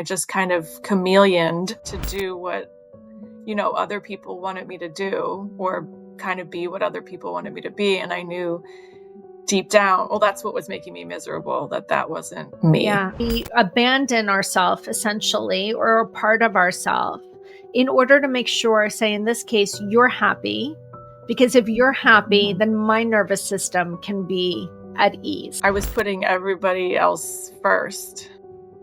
I just kind of chameleoned to do what, other people wanted me to do or kind of be what other people wanted me to be. And I knew deep down, well, that's what was making me miserable, that wasn't me. Yeah. We abandon ourselves essentially, or a part of ourselves, in order to make sure, say in this case, you're happy. Because if you're happy, then my nervous system can be at ease. I was putting everybody else first,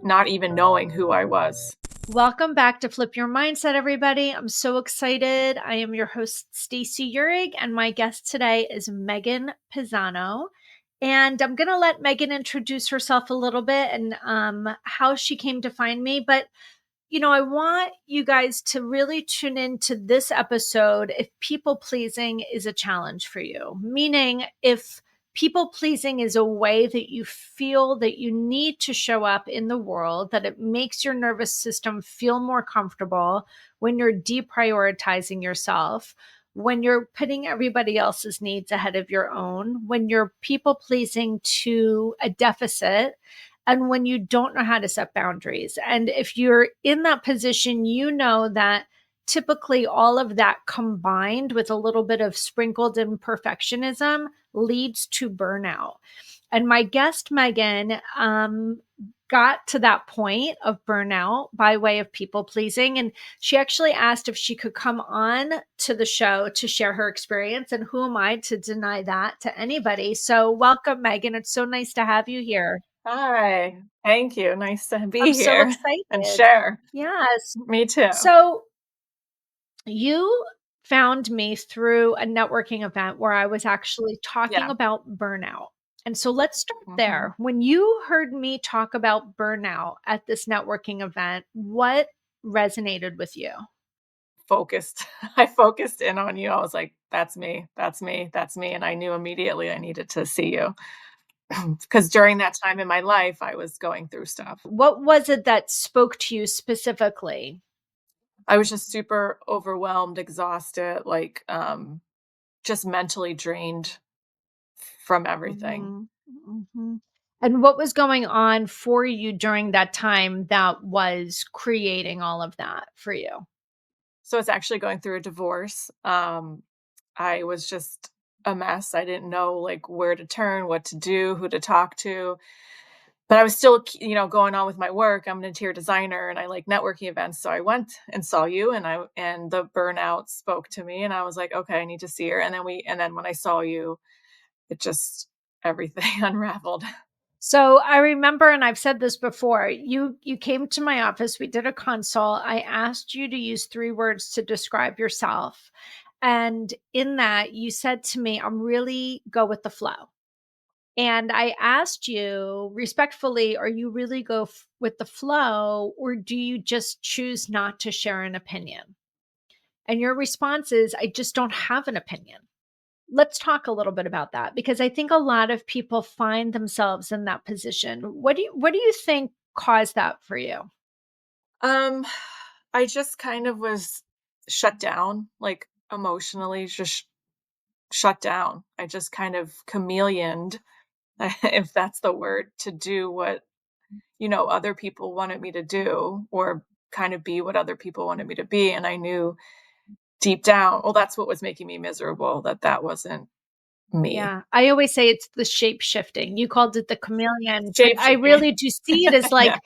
not even knowing who I was. Welcome back to Flip Your Mindset, everybody. I'm so excited. I am your host, Stacey Uhrig, and my guest today is Megan Pisano. And I'm going to let Megan introduce herself a little bit and how she came to find me. But, I want you guys to really tune into this episode if people pleasing is a challenge for you, meaning if people pleasing is a way that you feel that you need to show up in the world, that it makes your nervous system feel more comfortable when you're deprioritizing yourself, when you're putting everybody else's needs ahead of your own, when you're people pleasing to a deficit, and when you don't know how to set boundaries. And if you're in that position, you know that typically all of that combined with a little bit of sprinkled in perfectionism leads to burnout. And my guest, Megan, got to that point of burnout by way of people pleasing. And she actually asked if she could come on to the show to share her experience. And who am I to deny that to anybody? So welcome, Megan. It's so nice to have you here. Hi, thank you. Nice to be I'm so here and excited. share. Yes. Me too. So you found me through a networking event where I was actually talking Yeah. about burnout. And so let's start Mhm. there. When you heard me talk about burnout at this networking event, what resonated with you? Focused. I focused in on you. I was like, that's me. That's me. That's me. And I knew immediately I needed to see you. Because during that time in my life, I was going through stuff. What was it that spoke to you specifically? I was just super overwhelmed, exhausted, like just mentally drained from everything. Mhm, mhm. And what was going on for you during that time that was creating all of that for you? So it's actually going through a divorce. I was just a mess. I didn't know like where to turn, what to do, who to talk to. But I was still, going on with my work. I'm an interior designer and I like networking events. So I went and saw you and the burnout spoke to me and I was like, okay, I need to see her. And then when I saw you, it just everything unraveled. So I remember, and I've said this before, you came to my office, we did a consult. I asked you to use 3 words to describe yourself. And in that, you said to me, I'm really go with the flow. And I asked you respectfully, are you really with the flow, or do you just choose not to share an opinion? And your response is, I just don't have an opinion. Let's talk a little bit about that because I think a lot of people find themselves in that position. What do you think caused that for you? Um, I just kind of was shut down, like emotionally, just shut down. I just kind of chameleoned, if that's the word, to do what, other people wanted me to do or kind of be what other people wanted me to be. And I knew deep down, well, that's what was making me miserable, that wasn't me. Yeah, I always say it's the shape shifting. You called it the chameleon, but Shape I shifting. really do see it as Yeah. like,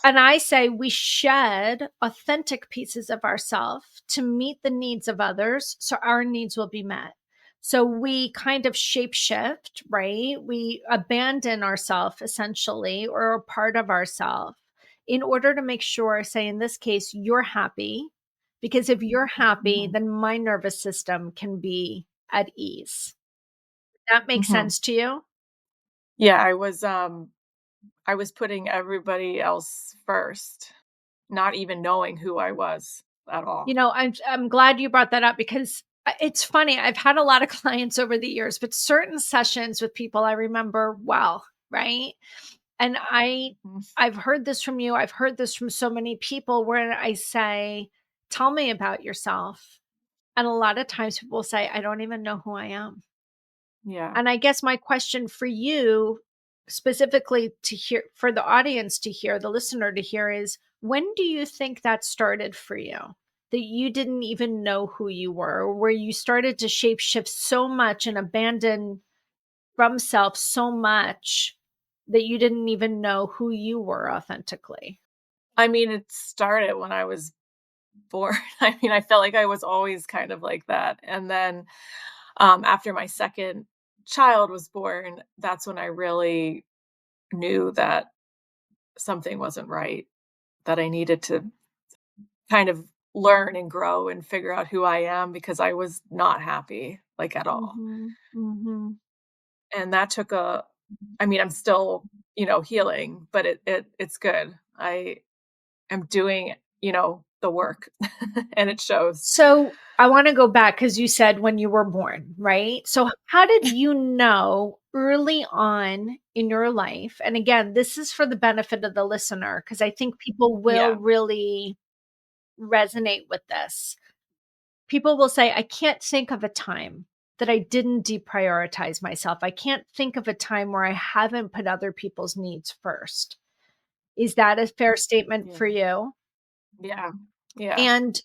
and I say we shed authentic pieces of ourselves to meet the needs of others so our needs will be met. So we kind of shape shift, right? We abandon ourselves essentially, or a part of ourselves, in order to make sure, say in this case, you're happy. Because if you're happy, Mhm. then my nervous system can be at ease. That makes Mhm. sense to you? Yeah, I was putting everybody else first, not even knowing who I was at all. I'm glad you brought that up because it's funny. I've had a lot of clients over the years, but certain sessions with people I remember well, right? And Mhm. I've heard this from you. I've heard this from so many people where I say, "Tell me about yourself." And a lot of times people say, "I don't even know who I am." Yeah. And I guess my question for you specifically to hear, for the audience to hear, the listener to hear, is when do you think that started for you? That you didn't even know who you were, where you started to shape shift so much and abandon from self so much that you didn't even know who you were authentically? I mean, it started when I was born. I mean, I felt like I was always kind of like that, and then, after my 2nd child was born, that's when I really knew that something wasn't right, that I needed to kind of learn and grow and figure out who I am because I was not happy, like, at all. Mhm. Mhm. And that took a I mean, I'm still, healing, but it's good. I am doing, the work, and it shows. So I want to go back because you said when you were born, right? So, how did you know early on in your life? And again, this is for the benefit of the listener because I think people will Yeah, really resonate with this. People will say, I can't think of a time that I didn't deprioritize myself. I can't think of a time where I haven't put other people's needs first. Is that a fair statement yeah, for you? yeah, yeah. And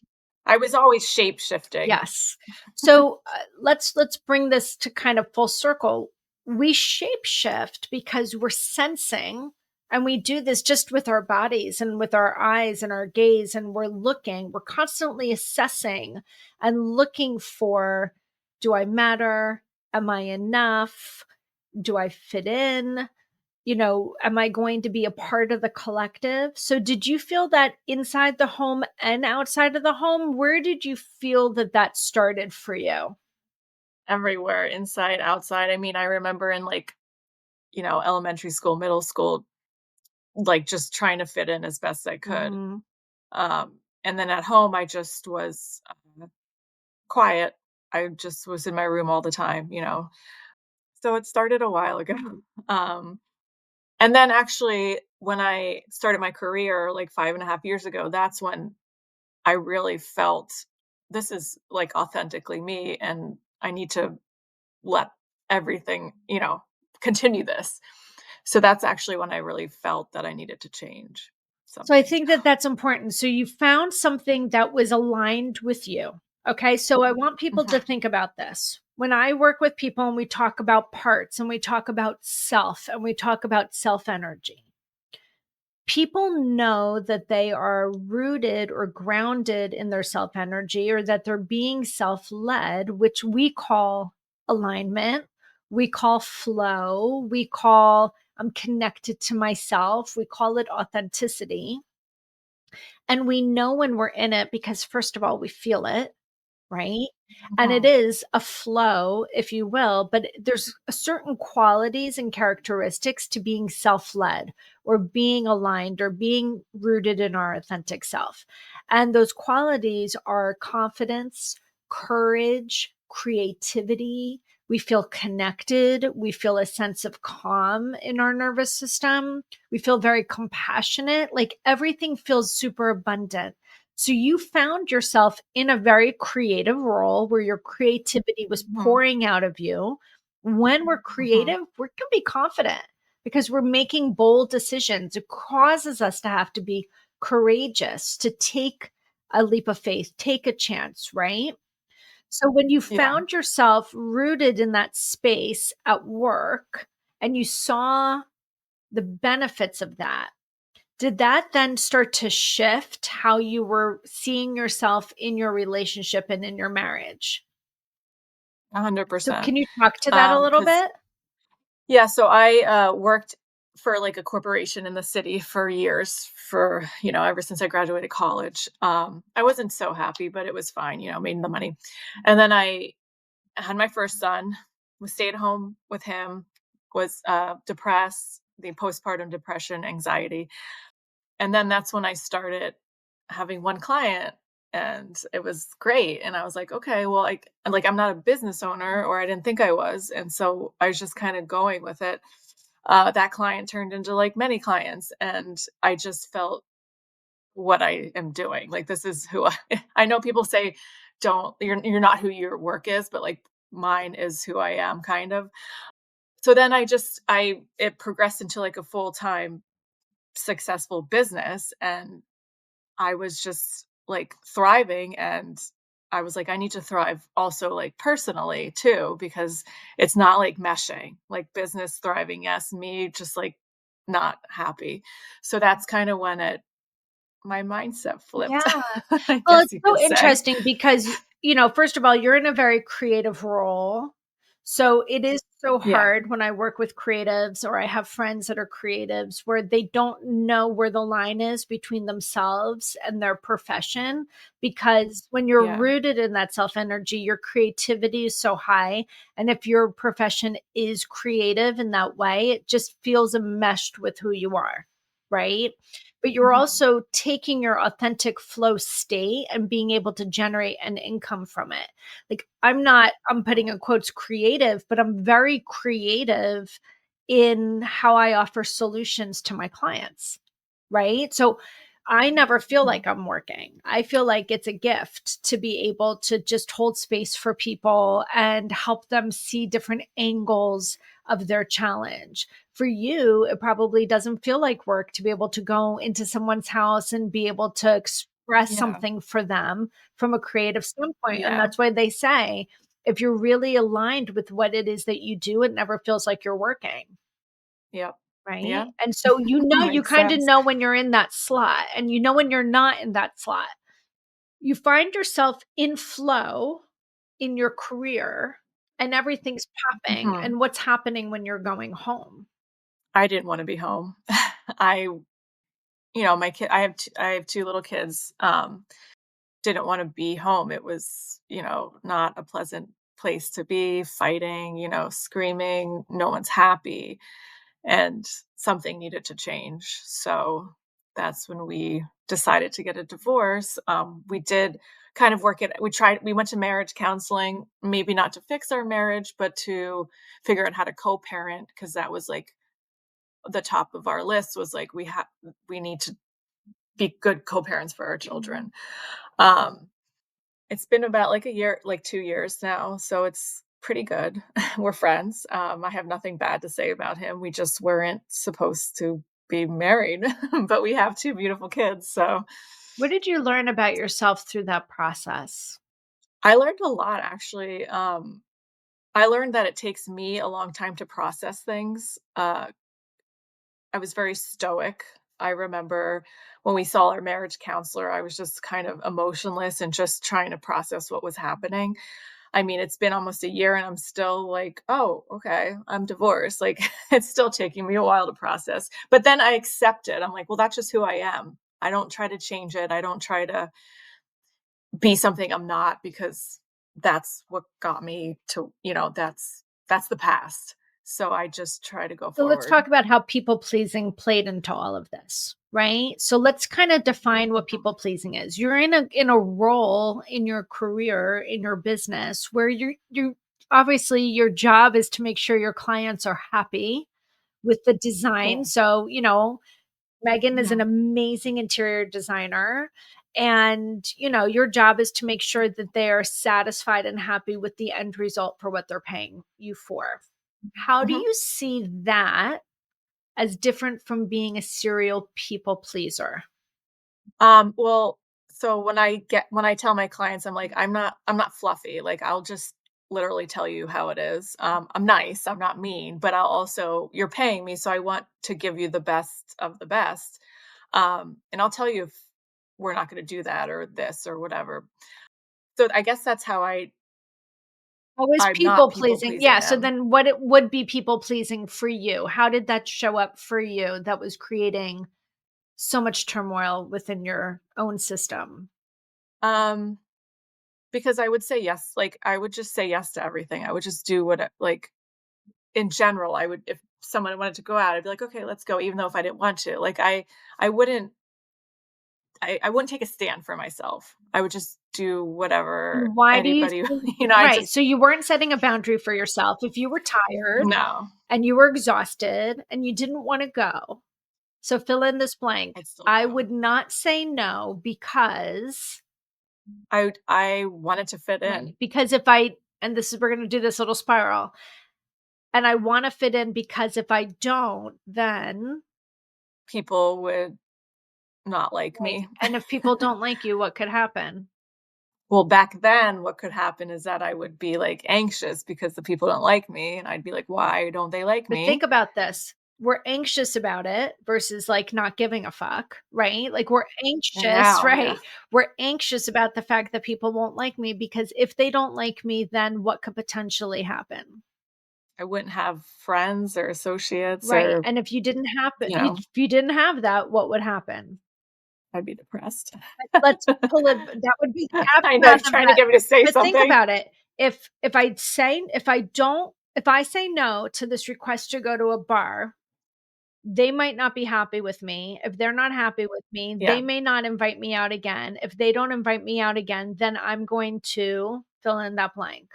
I was always shape shifting. yes. So let's bring this to kind of full circle. We shape shift because we're sensing, and we do this just with our bodies and with our eyes and our gaze, and we're looking, we're constantly assessing and looking for, do I matter? Am I enough? Do I fit in? Am I going to be a part of the collective? So, did you feel that inside the home and outside of the home? Where did you feel that that started for you? Everywhere, inside, outside. I mean, I remember in, like, elementary school, middle school, like, just trying to fit in as best I could. Mhm. And then at home, I just was, quiet. I just was in my room all the time. So it started a while ago. Um, and then actually, when I started my career, like, 5.5 years ago, that's when I really felt this is, like, authentically me, and I need to let everything, continue this. So that's actually when I really felt that I needed to change So, I something. think that that's important. So, you found something that was aligned with you. Okay. So, I want people to Mhm, think about this. When I work with people and we talk about parts and we talk about self and we talk about self energy, people know that they are rooted or grounded in their self energy, or that they're being self led, which we call alignment, we call flow, we call I'm connected to myself, we call it authenticity. And we know when we're in it because, first of all, we feel it, right? And it mhm. is a flow, if you will, but there's a certain qualities and characteristics to being self-led or being aligned or being rooted in our authentic self. And those qualities are confidence, courage, creativity. We feel connected. We feel a sense of calm in our nervous system. We feel very compassionate. Like everything feels super abundant. So you found yourself in a very creative role where your creativity was Mhm, pouring out of you. When we're mhm. creative, we can be confident because we're making bold decisions. It causes us to have to be courageous, to take a leap of faith, take a chance, right? So when you Yeah, found yourself rooted in that space at work and you saw the benefits of that, did that then start to shift how you were seeing yourself in your relationship and in your marriage? So 100%. can you talk to that a little 'Cause bit? yeah, so I, worked for, like, a corporation in the city for years, for, ever since I graduated college. I wasn't so happy, but it was fine, made the money. And then I had my first son, was stayed home with him, was, depressed, the postpartum depression, anxiety, and then that's when I started having one client, and it was great, and I was like, "Okay, well, I'm not a business owner, or I didn't think I was," and so I was just kinda going with it. That client turned into, like, many clients, and I just felt what I am doing, like, this is who I I know people say, "Don't you're not who your work is," but, like, mine is who I am, kind of. So then I it progressed into like a full-time successful business, and I was just like thriving, and I was like, I need to thrive also like personally too, because it's not like meshing, like business thriving, yes, me just like not happy. So that's kind of when it my mindset flipped, Yeah. I Well, guess it's you so could say. interesting because, first of all, you're in a very creative role. So it is so Yeah, hard when I work with creatives or I have friends that are creatives where they don't know where the line is between themselves and their profession. Because when you're yeah, rooted in that self energy, your creativity is so high. And if your profession is creative in that way, it just feels enmeshed with who you are. Right. But you're mhm, also taking your authentic flow state and being able to generate an income from it. Like I'm putting yeah, in quotes creative, but I'm very creative in how I offer solutions to my clients. Right. So I never feel mhm, like I'm working. I feel like it's a gift to be able to just hold space for people and help them see different angles of their challenge. For you, it probably doesn't feel like work to be able to go into someone's house and be able to express yeah, something for them from a creative standpoint. And yeah, that's why they say if you're really aligned with what it is that you do, it never feels like you're working. yep, Right? yeah, And so you makes kinda sense. know when you're in that slot and you know when you're not in that slot. You find yourself in flow in your career and everything's popping, Mhm. and what's happening when you're going home. I didn't wanna be home. I my kid I have 2 little kids, didn't wanna be home. It was, not a pleasant place to be, fighting, screaming, no one's happy, and something needed to change. So, that's when we decided to get a divorce. We did kind of work it we went to marriage counseling, maybe not to fix our marriage, but to figure out how to co-parent, because that was, like, the top of our list was, like, we need to be good co-parents for our children. Um, it's been about, like, a year, like, 2 years now, so it's pretty good. We're friends. I have nothing bad to say about him. We just weren't supposed to be married, but we have 2 beautiful kids, so What did you learn about yourself through that process? I learned a lot, actually. I learned that it takes me a long time to process things. I was very stoic. I remember when we saw our marriage counselor, I was just kind of emotionless and just trying to process what was happening. I mean, it's been almost a year and I'm still like, "Oh, okay, I'm divorced." Like, it's still taking me a while to process. But then I accept it. I'm like, "Well, that's just who I am." I don't try to change it. I don't try to be something I'm not, because that's what got me to, that's the past. So I just try to go So let's forward. talk about how people pleasing played into all of this, right? So let's kind of define what Mhm. people pleasing is. You're in a role in your career, in your business where you obviously your job is to make sure your clients are happy with the design. Yeah. So, Megan is an Mhm. amazing interior designer. And, your job is to make sure that they are satisfied and happy with the end result for what they're paying you for. How do Mhm. you see that as different from being a serial people pleaser? Well, so when I tell my clients, I'm like, I'm not fluffy. Like, I'll just literally tell you how it is. I'm nice, I'm not mean, but I'll also you're paying me, so I want to give you the best of the best. And I'll tell you if we're not going to do that or this or whatever. So I guess that's how How is I'm not people people pleasing? pleasing Yeah, so them. then what it would be people pleasing for you? How did that show up for you that was creating so much turmoil within your own system? Um, because I would say yes, like I would just say yes to everything. I would just do what like in general, I would if someone wanted to go out, I'd be like, "Okay, let's go," even though if I didn't want to. Like, I wouldn't I wouldn't take a stand for myself. I would just do whatever And why do you anybody think I right, just so you weren't setting a boundary for yourself. If you were tired no, and you were exhausted and you didn't wanna go, so fill in this blank. I'd still I go. would not say no because I wanted to fit right, in. because if I and this is we're gonna do this little spiral. And I want to fit in because if I don't, then People would not like right. me. And if people don't like you, what could happen? Well, back then, what could happen is that I would be, like, anxious because the people don't like me, and I'd be like, "Why don't they like But think me?" about this. We're anxious about it versus like not giving a fuck, right? Like we're And anxious, now, yeah, right? We're anxious about the fact that people won't like me because if they don't like me, then what could potentially happen? I wouldn't have friends or associates Right. or, And if you didn't have it, you know, if you didn't have that, what would happen? I'd be depressed. Let's pull it that would be the I know, aftermath you're of trying to that. get me to say But think something. about it. If I say no to this request to go to a bar, they might not be happy with me. If they're not happy with me, they Yeah, may not invite me out again. If they don't invite me out again, then I'm going to fill in that blank.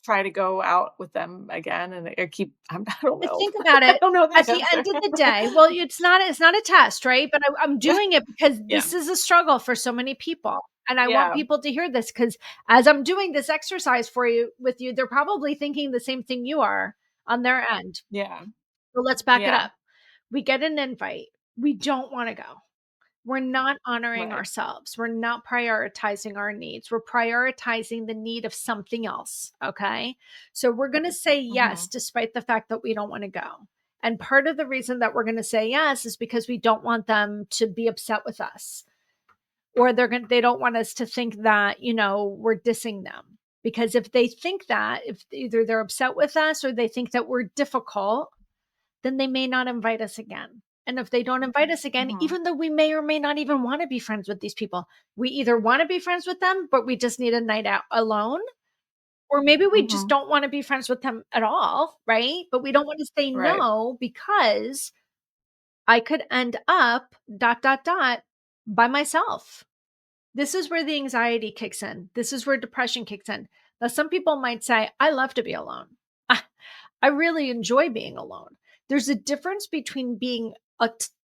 try to go out with them again, and I keep I don't But know. think about I it, don't know the at the answer. end of the day well, it's not a test, right? But I'm doing it because Yeah, this is a struggle for so many people, and I want yeah, people to hear this because as I'm doing this exercise for you with you, they're probably thinking the same thing you are on their end. yeah, So let's back it yeah, up. We get an invite. We don't wanna go. We're not honoring right. ourselves. We're not prioritizing our needs. We're prioritizing the need of something else. Okay. So we're going to say yes, Mhm, despite the fact that we don't want to go. And part of the reason that we're going to say yes is because we don't want them to be upset with us or they don't want us to think that, we're dissing them. Because if they think that, if either they're upset with us or they think that we're difficult, then they may not invite us again. And if they don't invite us again, mhm, even though we may or may not even want to be friends with these people, we either want to be friends with them, but we just need a night out alone, or maybe we just mhm, don't want to be friends with them at all, right? But we don't want to say right. no because I could end up dot dot dot by myself. This is where the anxiety kicks in. This is where depression kicks in. Now, some people might say, I love to be alone. I really enjoy being alone. There's a difference between being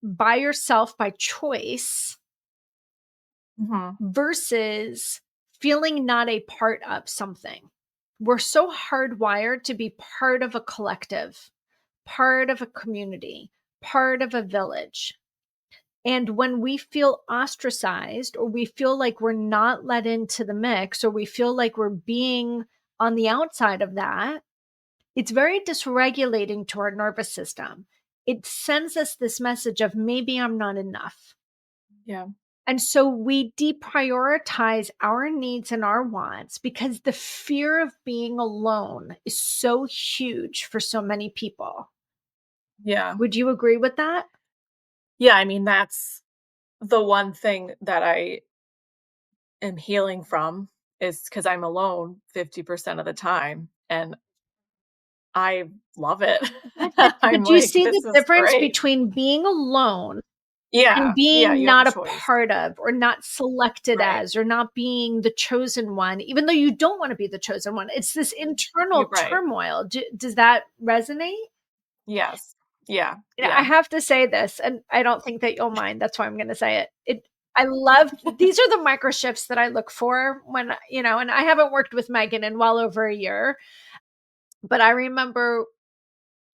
by yourself by choice Mhm, versus feeling not a part of something. We're so hardwired to be part of a collective, part of a community, part of a village. And when we feel ostracized or we feel like we're not let into the mix or we feel like we're being on the outside of that, it's very dysregulating to our nervous system. It sends us this message of maybe I'm not enough. yeah, And so we deprioritize our needs and our wants because the fear of being alone is so huge for so many people. yeah. Would you agree with that? Yeah, I mean, that's the one thing that I am healing from is because 'cause I'm alone 50% of the time, and I love it. But I'm do you like, see the "This is difference great." between being alone and Yeah, yeah, being you have a not a choice. part of or not selected Right. as or not being the chosen one, even though you don't wanna be the chosen one. It's this You're internal right. turmoil. Does that resonate? Yes. Yeah, I yeah. have to say this, and I don't think that you'll mind, that's why I'm gonna say it. I love these are the micro shifts that I look for when, and I haven't worked with Megan in well over a year, but I remember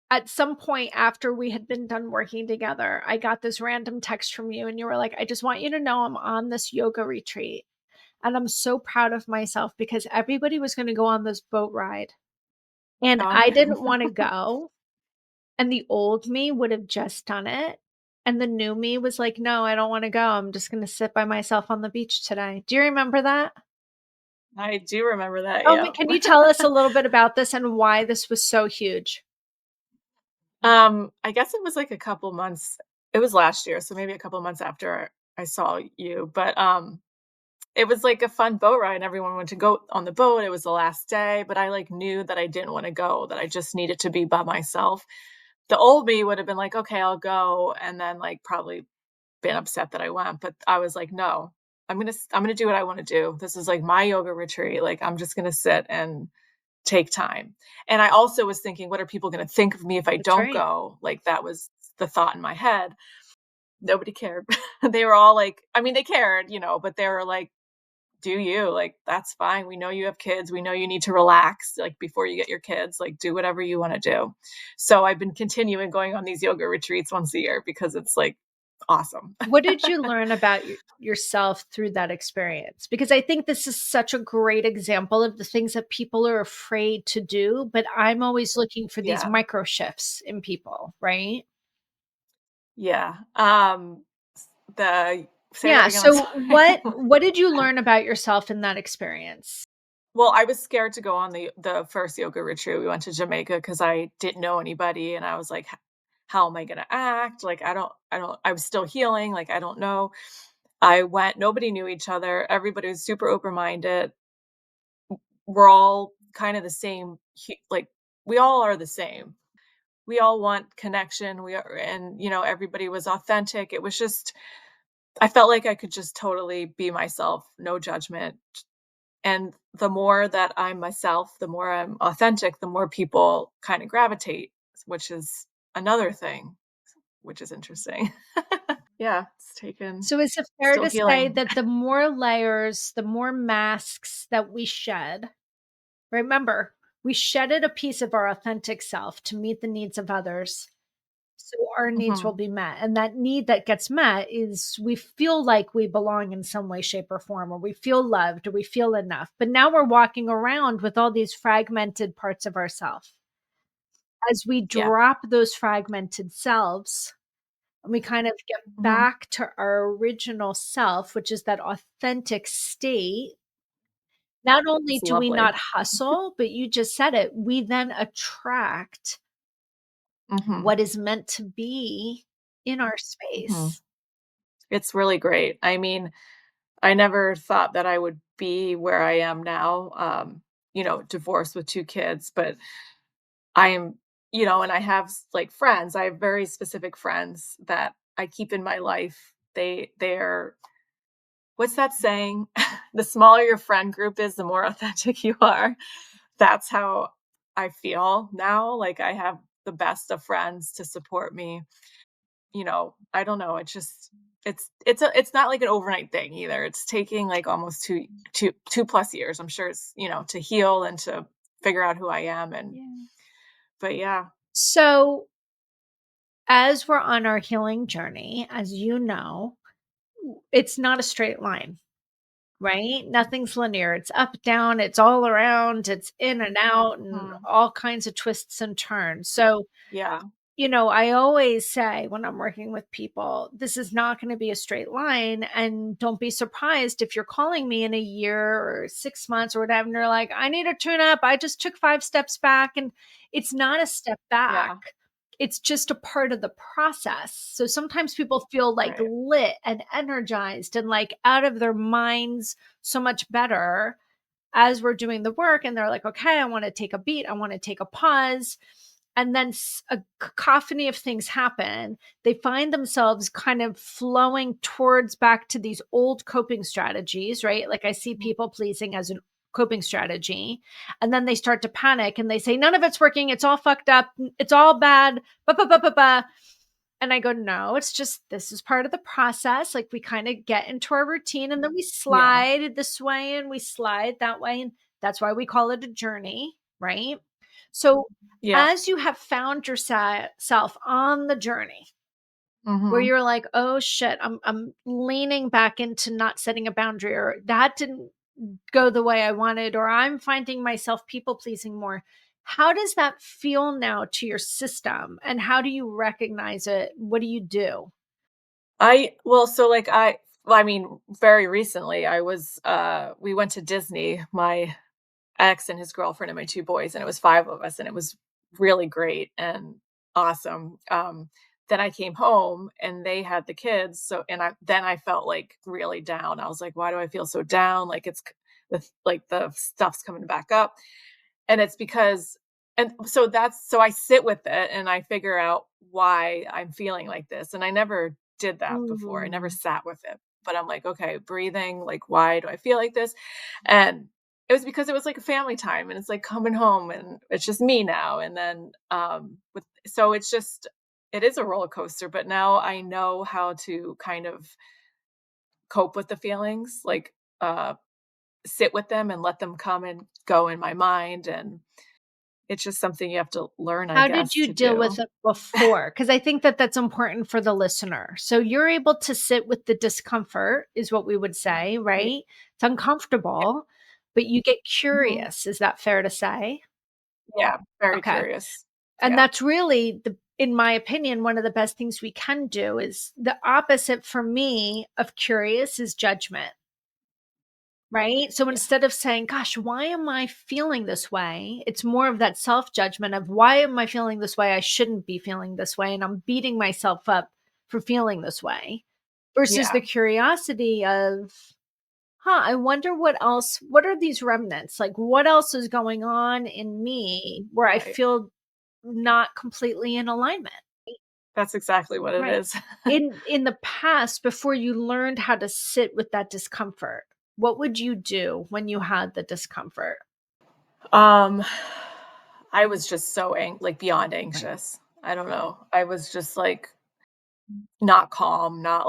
at some point after we had been done working together, I got this random text from you, and you were like, "I just want you to know I'm on this yoga retreat, and I'm so proud of myself because everybody was gonna go on this boat ride, and Oh, I didn't wanna go, and the old me would have just done it, and the new me was like, "No, I don't wanna go. I'm just gonna sit by myself on the beach today." Do you remember that? I do remember that, Oh, my yeah. can you tell us a little bit about this and why this was so huge? I guess it was, like, a couple months it was last year, so maybe a couple months after I saw you, but, it was, like, a fun boat ride, everyone wanted to go on the boat, it was the last day, but I, like, knew that I didn't wanna go, that I just needed to be by myself. The old me would have been like, "Okay, I'll go," and then, like, probably been upset that I went, but I was like, "No, I'm gonna do what I wanna do. This is, like, my yoga retreat, like, I'm just gonna sit and take time." And I also was thinking, "What are people gonna think of me if I That's don't right. go?" Like, that was the thought in my head. Nobody cared. They were all like I mean, they cared, but they were like, do you, like, that's fine. We know you have kids. We know you need to relax, like, before you get your kids, like, do whatever you wanna do. So I've been continuing going on these yoga retreats once a year because it's, like, awesome. What did you learn about yourself through that experience? Because I think this is such a great example of the things that people are afraid to do, but I'm always looking for these Yeah, micro shifts in people, right? yeah. The say that Yeah, again, I'm so sorry. what did you learn about yourself in that experience? Well, I was scared to go on the first yoga retreat. We went to Jamaica because I didn't know anybody, and I was like, how am I gonna act? Like, I don't I was still healing, like, I don't know. I went, nobody knew each other, everybody was super open-minded. We're all kind of the same, like, we all are the same. We all want connection, we are, and, everybody was authentic. It was just, I felt like I could just totally be myself, no judgment. And the more that I'm myself, the more I'm authentic, the more people kind of gravitate, which is another thing, which is interesting. Yeah, it's taken, So is it fair still to say healing. that the more layers, the more masks that we shed, remember, we shedded a piece of our authentic self to meet the needs of others, so our needs will Mhm. be met. And that need that gets met is we feel like we belong in some way, shape, or form, or we feel loved, or we feel enough. But now we're walking around with all these fragmented parts of ourself. As we Yeah. drop those fragmented selves, and we kind of get Mhm. back to our original self, which is that authentic state. Not only It's do we lovely. not hustle, but you just said it, we then attract Mhm. what is meant to be in our Mhm. space. It's really great. I mean, I never thought that I would be where I am now, divorced with 2 kids, but I am, and I have like friends. I have very specific friends that I keep in my life. They're, what's that saying? The smaller your friend group is, the more authentic you are. That's how I feel now. Like, I have the best of friends to support me. I don't know. It's not like an overnight thing either. It's taking like almost two plus years. I'm sure it's, to heal and to figure out who I am. And Yeah. but yeah. So, as we're on our healing journey, as you know, it's not a straight line, right? Nothing's linear. It's up, down, it's all around, it's in and out, and Mhm. all kinds of twists and turns. So, Yeah. I always say when I'm working with people, this is not going to be a straight line. And don't be surprised if you're calling me in a year or 6 months or whatever, and you're like, I need a tune up. I just took 5 steps back. And it's not a step back, Yeah. it's just a part of the process. So sometimes people feel like Right. lit and energized and like out of their minds so much better as we're doing the work, and they're like, okay, I want to take a beat, I want to take a pause, and then a cacophony of things happen. They find themselves kind of flowing towards back to these old coping strategies, right? Like I see Mhm. people pleasing as a coping strategy, and then they start to panic and they say none of it's working, it's all fucked up, it's all bad, ba ba ba ba ba. And I go, no, it's just this is part of the process. Like we kind of get into our routine and then we Yeah. slide this way and we slide that way. And that's why we call it a journey, right? So Yeah. as you have found yourself on the journey where Mhm. you're like, oh shit, I'm leaning back into not setting a boundary, or that didn't go the way I wanted, or I'm finding myself people pleasing more. How does that feel now to your system? And how do you recognize it? What do you do? I well, so, like, I mean, very recently, we went to Disney, my ex and his girlfriend and my 2 boys, and it was 5 of us, and it was really great and awesome. Then I came home and they had the kids, I felt, like, really down. I was like, "Why do I feel so down?" Like, the stuff's coming back up. And it's because, and so I sit with it and I figure out why I'm feeling like this, and I never did that before. I never Mm. sat with it. But I'm like, "Okay, breathing, like, why do I feel like this?" And it was because it was like a family time, and it's like coming home and it's just me now. And then with so it's just, it is a roller coaster, but now I know how to kind of cope with the feelings. Like, uh sit with them and let them come and go in my mind, and it's just something you have to learn, I How did guess, you to deal with do. it before? Because I think that that's important for the listener. So you're able to sit with the discomfort, is what we would say, Yeah, right? It's uncomfortable, but you get mhm. curious. Is that fair to say? Yeah, very Okay. curious. And Yeah, that's really in my opinion, one of the best things we can do. Is the opposite for me of curious is judgment. Right? So yeah, instead of saying, "Gosh, why am I feeling this way?" It's more of that self-judgment of, "Why am I feeling this way? I shouldn't be feeling this way, and I'm beating myself up for feeling this way." Versus yeah, the curiosity of, "Huh, I wonder what are these remnants? Like, what else is going on in me where I right. feel not completely in alignment?" That's exactly what it Right. is. In the past, before you learned how to sit with that discomfort, what would you do when you had the discomfort? Um, I was just so like, beyond Right. anxious. I don't know. I was just, like, not calm, not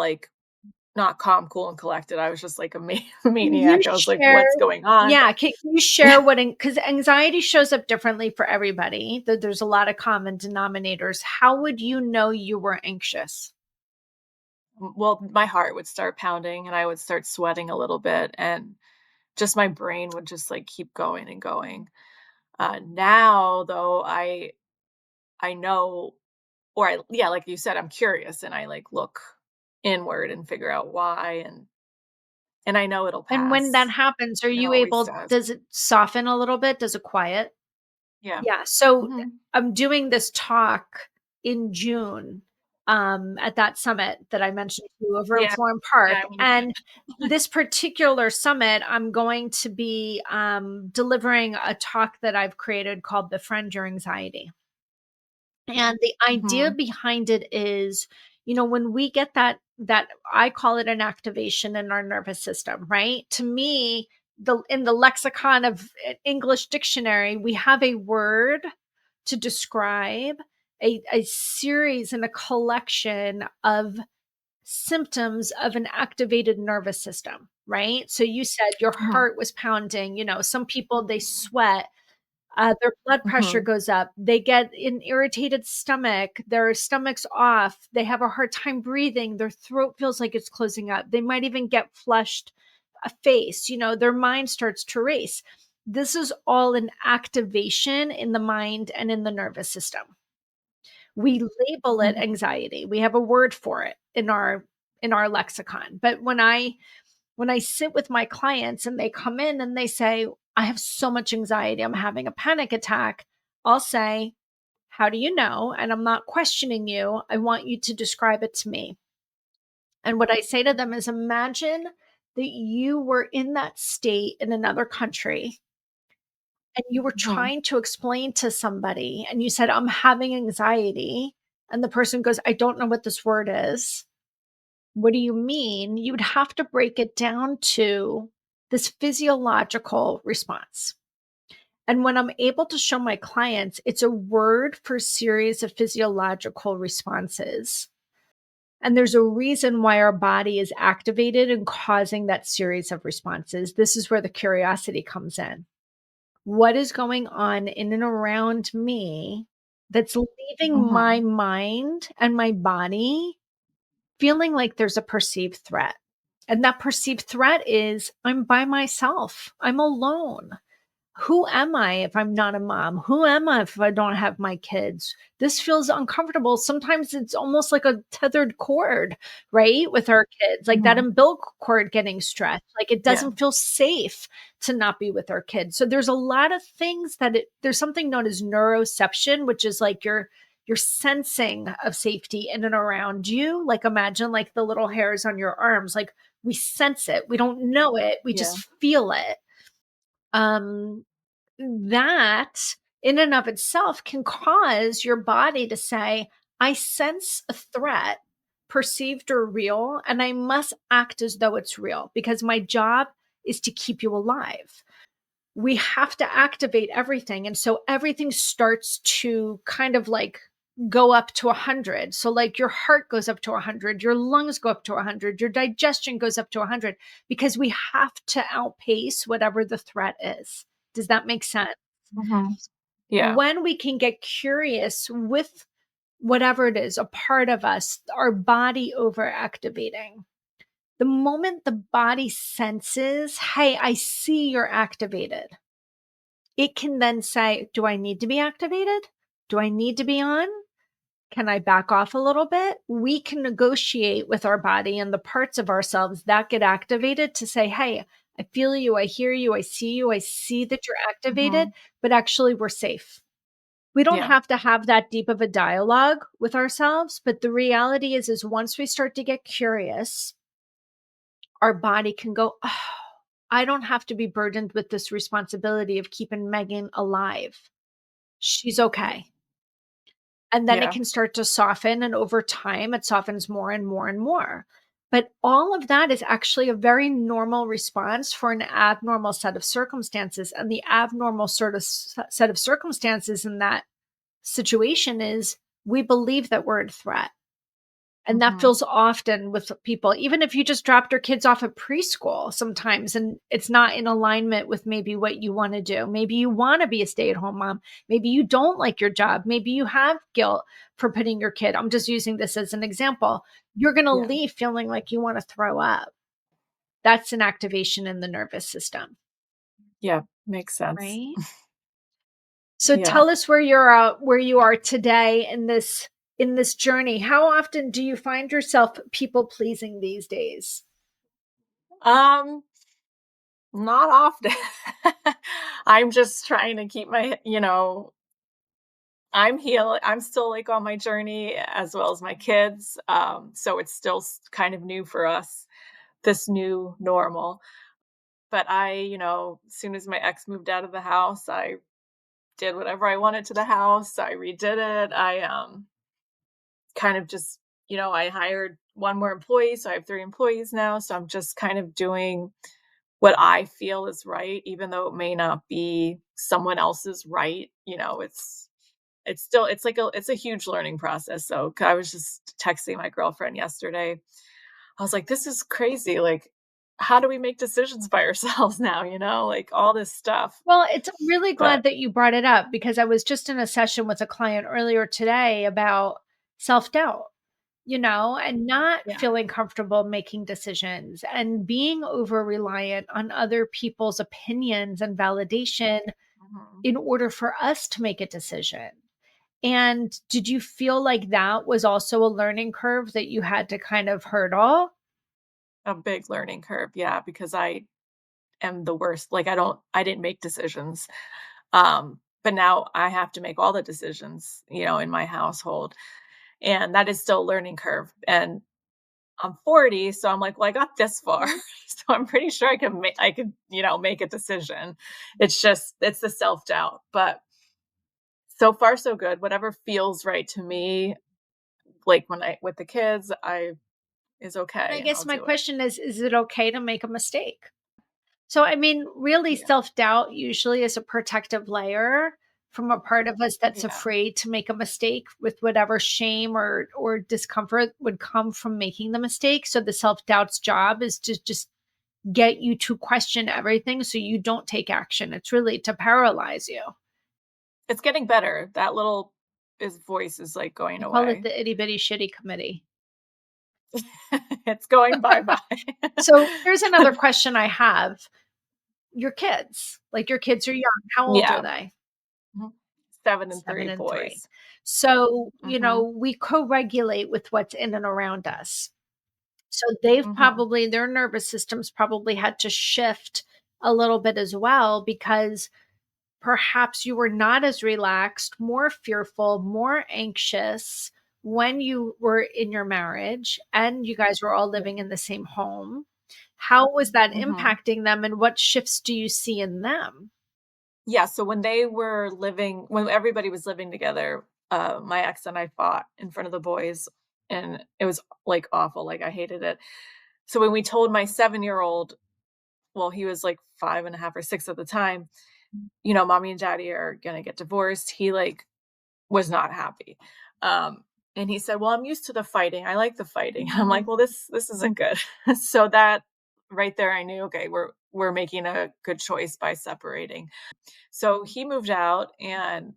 calm, cool, and collected. I was just like a Can you maniac. I was like, share "What's going on?" Yeah, can you share what because anxiety shows up differently for everybody, there's a lot of common denominators. How would you know you were anxious? Well, my heart would start pounding, and I would start sweating a little bit, and just my brain would just, like, keep going and going. Now, though, I know, or I yeah, like you said, I'm curious, and I, like, look inward and figure out why, and I know it'll And when pass. that happens, are It you always able does. does it soften a little bit? Does it quiet? Yeah. Yeah, so Mhm. I'm doing this talk in June, at that summit that I mentioned to you over in Yeah. Florham Yeah, Park, I wanna do and it. this particular summit, I'm going to be, delivering a talk that I've created called Befriend Your Anxiety. And the idea Mhm. behind it is, when we get that I call it an activation in our nervous system, right? To me, the in the lexicon of English dictionary, we have a word to describe a series and a collection of symptoms of an activated nervous system, right? So you said your Mhm. heart was pounding, some people they sweat, their blood pressure Mhm. goes up. They get an irritated stomach. Their stomach's off. They have a hard time breathing. Their throat feels like it's closing up. They might even get flushed a face. Their mind starts to race. This is all an activation in the mind and in the nervous system. We label it Mhm. anxiety. We have a word for it in our lexicon. But when I sit with my clients and they come in and they say, I have so much anxiety, I'm having a panic attack, I'll say, how do you know? And I'm not questioning you. I want you to describe it to me. And what I say to them is imagine that you were in that state in another country and you were Mhm. trying to explain to somebody and you said, I'm having anxiety. And the person goes, I don't know what this word is. What do you mean? You would have to break it down to this physiological response. And when I'm able to show my clients, it's a word for a series of physiological responses. And there's a reason why our body is activated and causing that series of responses. This is where the curiosity comes in. What is going on in and around me that's leaving my Mhm. mind and my body feeling like there's a perceived threat? And that perceived threat is I'm by myself, I'm alone. Who am I if I'm not a mom? Who am I if I don't have my kids? This feels uncomfortable. Sometimes it's almost like a tethered cord, right? With our kids, like that Mhm. umbilical cord getting stretched. Like it Yeah. doesn't feel safe to not be with our kids. So there's a lot of things there's something known as neuroception, which is like your sensing of safety in and around you. Like imagine like the little hairs on your arms, like we sense it. We don't know it. We Yeah. just feel it. Um, that in and of itself can cause your body to say, I sense a threat, perceived or real, and I must act as though it's real because my job is to keep you alive. We have to activate everything. And so everything starts to kind of like go up to 100. So, like, your heart goes up to 100, your lungs go up to 100, your digestion goes up to 100 because we have to outpace whatever the threat is. Does that make sense? Mhm. Yeah. When we can get curious with whatever it is, a part of us, our body overactivating. The moment the body senses, hey, I see you're activated, it can then say, do I need to be activated? Do I need to be on? Can I back off a little bit? We can negotiate with our body and the parts of ourselves that get activated to say, hey, I feel you, I hear you, I see that you're activated, Mhm. but actually we're safe. We don't Yeah. have to have that deep of a dialogue with ourselves, but the reality is once we start to get curious, our body can go, oh, I don't have to be burdened with this responsibility of keeping Megan alive. She's Yeah. okay. And then it Yeah. can start to soften. And over time, it softens more and more and more. But all of that is actually a very normal response for an abnormal set of circumstances. And the abnormal sort of set of circumstances in that situation is we believe that we're a threat. And that Mhm. feels often with people, even if you just dropped your kids off at preschool sometimes and it's not in alignment with maybe what you want to do. Maybe you want to be a stay at home mom. Maybe you don't like your job. Maybe you have guilt for putting your kid. I'm just using this as an example. You're going to Yeah. leave feeling like you want to throw up. That's an activation in the nervous system, Yeah. Makes sense. right? So Yeah. tell us where you are today in this journey. How often do you find yourself people pleasing these days? Um, Not often. I'm just trying to keep I'm still, like, on my journey as well as my kids, so it's still kind of new for us, this new normal. But as soon as my ex moved out of the house, I did whatever I wanted to the house. I redid it. I kind of just, I hired one more employee, so I have 3 employees now, so I'm just kind of doing what I feel is right, even though it may not be someone else's right. It's a huge learning process. So I was just texting my girlfriend yesterday. I was like, this is crazy. Like, how do we make decisions by ourselves now? Like all this stuff. Well, I'm really But glad that you brought it up because I was just in a session with a client earlier today about self-doubt, and not yeah. feeling comfortable making decisions and being over reliant on other people's opinions and validation Mhm. in order for us to make a decision. And did you feel like that was also a learning curve that you had to kind of hurdle? A big learning curve. Yeah. Because I am the worst. Like, I didn't make decisions. But now I have to make all the decisions, in my household. And that is still a learning curve. And I'm 40, so I'm like, "Well, I got this far, Mhm. so I'm pretty sure I could make a decision." It's the self-doubt, but so far so good. Whatever feels right to me, like, when I with the kids, I is And I okay, and I'll guess my do it. question is it okay to make a mistake? So, I mean, really, Yeah, self doubt usually is a protective layer from a part of us that's yeah. afraid to make a mistake with whatever shame or discomfort would come from making the mistake. So, the self doubt's job is to just get you to question everything so you don't take action. It's really to paralyze you. It's getting better. That little his voice is, like, going I call it away. the itty bitty shitty committee. It's going bye-bye. So, here's another question I have. Your kids, like your kids are young. How old are Yeah. they? Mhm. 7 and 7 3 and 3. boys. So, Mhm, we co-regulate with what's in and around us. So they've mhm. probably their nervous systems probably had to shift a little bit as well because perhaps you were not as relaxed, more fearful, more anxious when you were in your marriage and you guys were all Yeah. living in the same home. How was that Mhm. impacting them and what shifts do you see in them? Yeah, so when everybody was living together, my ex and I fought in front of the boys, and it was, like, awful, like, I hated it. So when we told my 7-year-old, well, he was, like, 5 and a half or 6 at the time, "Mommy and daddy are gonna get divorced," he, like, was not happy. Um, and he said, "Well, I'm used to the fighting. I like the fighting." I'm like, "Well, this isn't good." So that right there, I knew, okay, we're making a good choice by separating. So he moved out and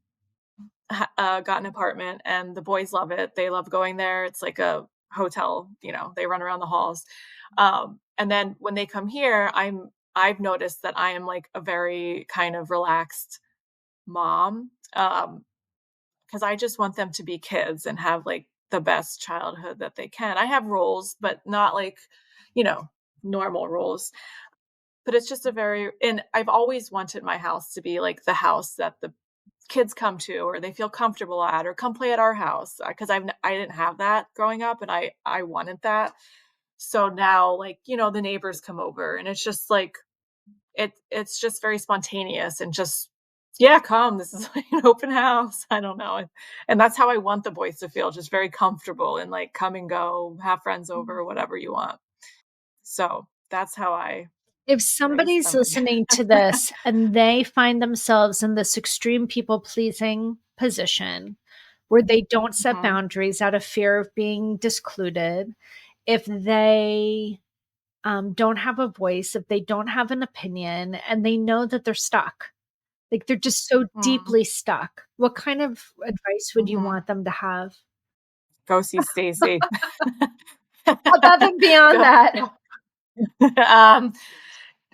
got an apartment, and the boys love it. They love going there. It's like a hotel, they run around the halls. And then when they come here, I've noticed that I am like a very kind of relaxed mom. Because I just want them to be kids and have like the best childhood that they can. I have roles, but not like, you know, normal roles. But it's just a very, and I've always wanted my house to be like the house that the kids come to or they feel comfortable at or come play at our house because I didn't have that growing up and I wanted that. So now like, the neighbors come over and it's just like it's just very spontaneous and just, "Yeah, come, this is like an open house." I don't know, and that's how I want the boys to feel, just very comfortable and, like, come and go, have friends over, whatever you want. So, that's how I If raised somebody's them. listening to this and they find themselves in this extreme people pleasing position where they don't set Mhm, boundaries out of fear of being discluded, if they don't have a voice, if they don't have an opinion, and they know that they're stuck, like they're just so mm, deeply stuck, what kind of advice would you mhm. want them to have? Go see Stacy. Above and beyond Go that. go um,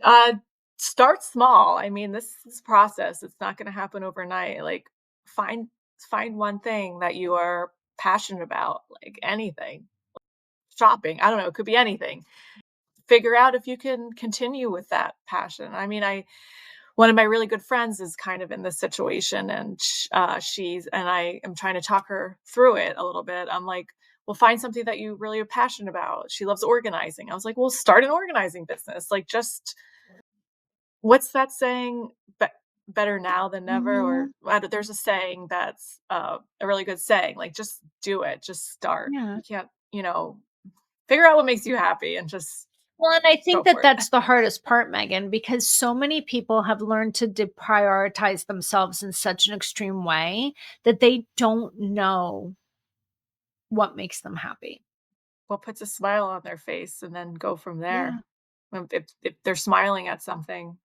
uh, start small. I mean, this is process. It's not gonna happen overnight. Like, find find one thing that you are passionate about, like anything. Shopping, I don't know, it could be anything. Figure out if you can continue with that passion. I mean, I one of my really good friends is kind of in this situation, and I am trying to talk her through it a little bit. I'm like, "Well, find something that you really are passionate about." She loves organizing. I was like, "Well, start an organizing business." Like, just what's that saying? Better now than never, or Mhm. there's a saying that's a really good saying. Like, just do it. Just start. Yeah. You can't, figure out what makes you happy and just Well, and I go think that for it. that's the hardest part, Megan, because so many people have learned to deprioritize themselves in such an extreme way that they don't know what makes them happy. What puts a smile on their face and then go from Yeah. there. If they're smiling at something,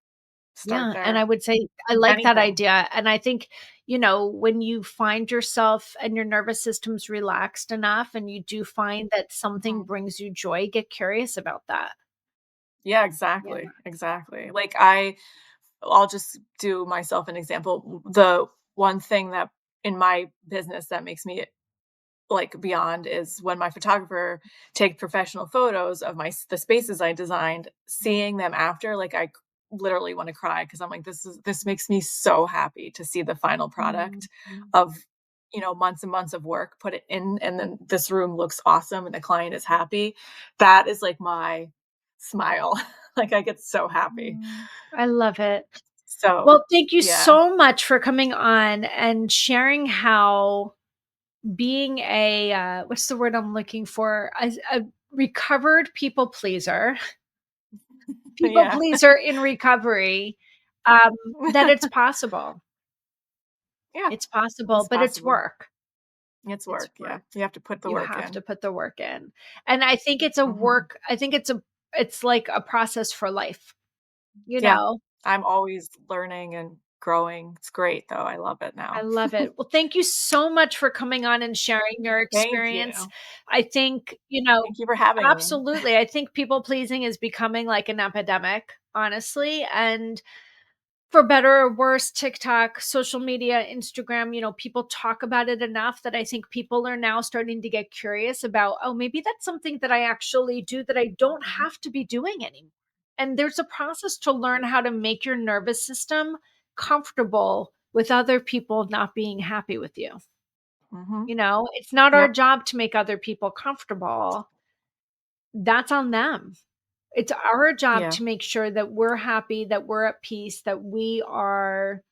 start Yeah. And I there. would say I like that Anything. idea. And I think, when you find yourself and your nervous system's relaxed enough and you do find that something Mhm. brings you joy, get curious about that. Yeah, Yeah. exactly, exactly. Like, I'll just do myself an example. The one thing that in my business that makes me like beyond is when my photographer take professional photos of the spaces I designed, seeing them after, like literally want to cry because I'm like, this makes me so happy to see the final Mhm. product of months and months of work, put it in, and then this room looks awesome and the client is happy. That is like my smile. Like I get so happy. I love it. So Well, thank you yeah. so much for coming on and sharing how being a what's the word I'm looking for? A recovered people Yeah. pleaser in recovery, um, that it's possible. Yeah. It's possible, It's but it's possible. work. It's It's work, yeah. work. You have to put the You work have to in. put the work in. And I think it's a Mhm. work. I think it's like a process for life, you Yeah. know? I'm always learning and growing. It's great, though. I love it I now. love it. Well, thank you so much for coming on and sharing your Thank experience. you. I think, Thank you for having me. absolutely. I think people pleasing is becoming like an epidemic, honestly. And for better or worse, TikTok, social media, Instagram, people talk about it enough that I think people are now starting to get curious about, oh, maybe that's something that I actually do that I don't Mhm. have to be doing anymore. And there's a process to learn Right. how to make your nervous system comfortable with other people not being happy with you. Mhm. It's not our Yep. job to make other people comfortable. That's on them. It's our job Yeah. to make sure that we're happy, that we're at peace, that we are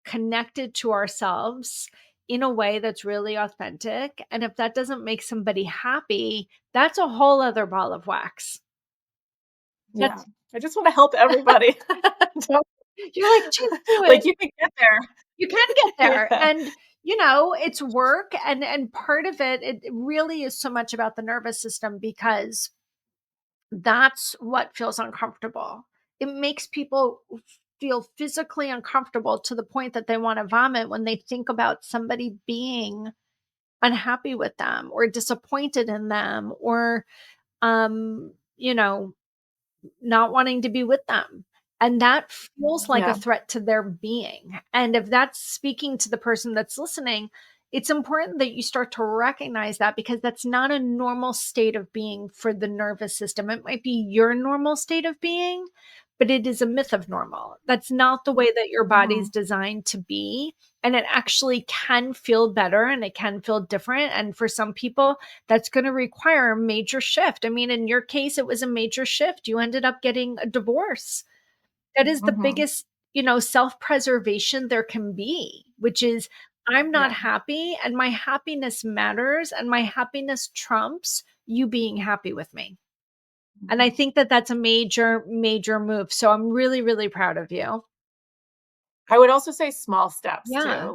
connected to ourselves in a way that's really authentic. And if that doesn't make somebody happy, that's a whole other ball of wax. Yeah. That's I just wanna help everybody. Don't you're like, just do it. like, you can get there. You can get there. Yeah. it's work, and part of it really is so much about the nervous system, because that's what feels uncomfortable. It makes people feel physically uncomfortable to the point that they want to vomit when they think about somebody being unhappy with them or disappointed in them, or um you know not wanting to be with them. And that feels like a Yeah. threat to their being. And if that's speaking to the person that's listening, it's important that you start to recognize that, because that's not a normal state of being for the nervous system. It might be your normal state of being, but it is a myth of normal. That's not the way that your body's Mhm. designed to be. And it actually can feel better and it can feel different. And for some people, that's going to require a major shift. I mean, in your case, it was a major shift. You ended up getting a divorce. That is the Mhm. biggest, self-preservation there can be, which is, I'm not Yeah. happy and my happiness matters and my happiness trumps you being happy with me. And I Mhm. think that that's a major, major move. So I'm really, really proud of you. I would also say small steps too, Yeah.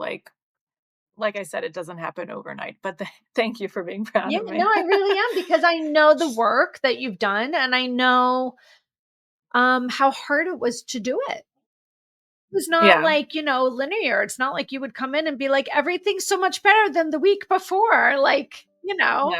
like I said, it doesn't happen overnight, but thank you for being proud Yeah. of No, me. I really am, because I know the work that you've done, and I know how hard it was to do it. Was not Yeah. like, linear. It's not like you would come in and be like, everything's so much better than the week before. Like, No.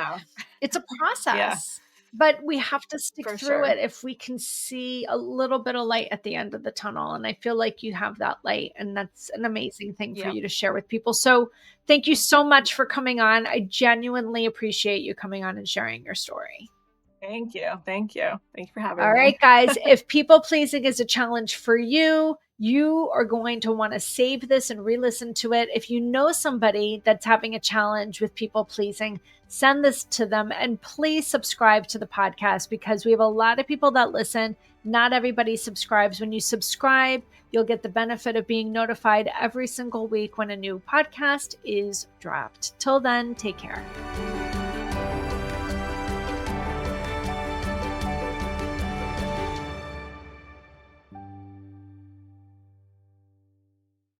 it's a Yeah, process, but we have to stick for through sure. it if we can see a little bit of light at the end of the tunnel. And I feel like you have that light, and that's an amazing thing for Yeah. you to share with people. So thank you so much for coming on. I genuinely appreciate you coming on and sharing your story. Thank you. Thank you. Thank you for having All right, me. guys, if people pleasing is a challenge for you, you are going to want to save this and re listen to it. If you know somebody that's having a challenge with people pleasing, send this to them, and please subscribe to the podcast, because we have a lot of people that listen. Not everybody subscribes. When you subscribe, you'll get the benefit of being notified every single week when a new podcast is dropped. Till then, take care.